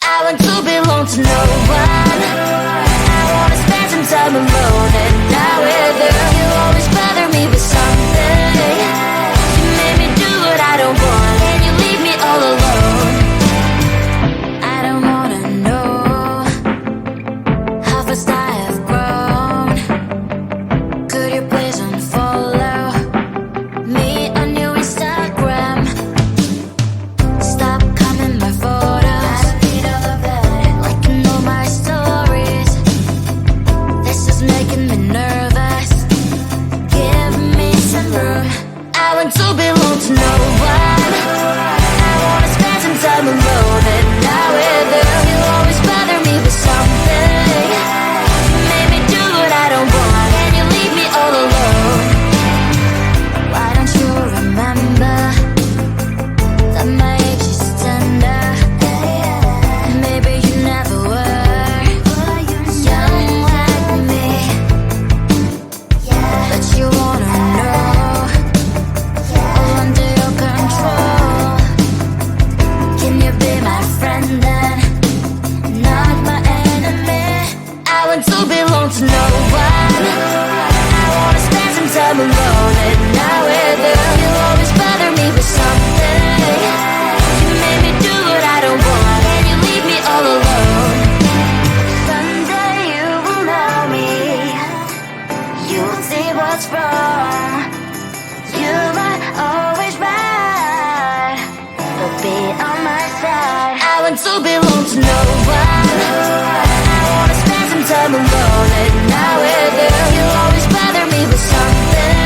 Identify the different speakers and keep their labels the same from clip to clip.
Speaker 1: I want to belong to no one. I wanna spend some time alone and die with you. You always bother me with something. You make me do what I don't want and you leave me all alone. I don't wanna man, not my enemy. I want to belong to no one. I wanna spend some time alone and not with you. You always bother me with something. You made me do what I don't want and you leave me all alone. Someday you will know me. You'll see what's wrong. You might always right, but be on my side. I want to belong to no one. I wanna spend some time alone and not with you. You always bother me with something.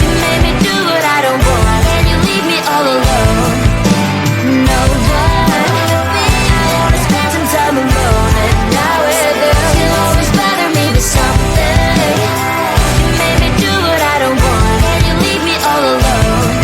Speaker 1: You made me do what I don't want and you leave me all alone. No one. I wanna spend some time alone and not with you. You always bother me with something. You made me do what I don't want and you leave me all alone.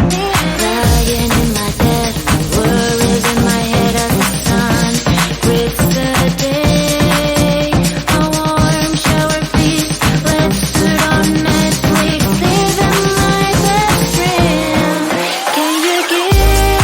Speaker 1: Lying in my bed, worries in my head as the sun breaks the day. A warm shower feast, let's sit on Netflix, living my best dream. Can you give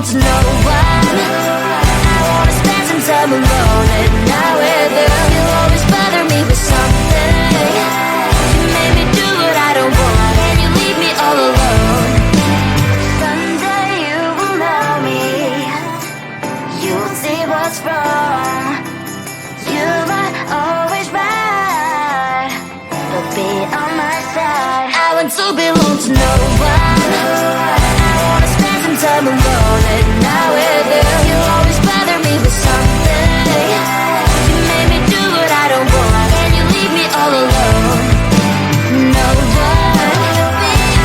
Speaker 1: to no one. I wanna spend some time alone and not with you. You always bother me with something. You make me do what I don't want and you leave me all alone. Someday you will know me. You'll see what's wrong. You might always right, but be on my side. I want to belong to no one. I wanna spend some time alone and not with you. You always bother me with something. You make me do what I don't want and you leave me all alone. No one.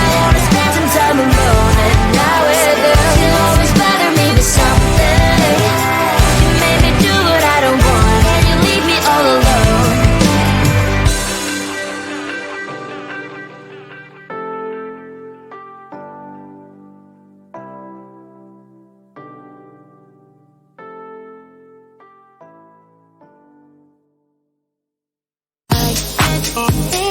Speaker 1: I wanna spend some time alone and not with you. You always bother me with something. You make me do what I don't want and you leave me all alone. I can't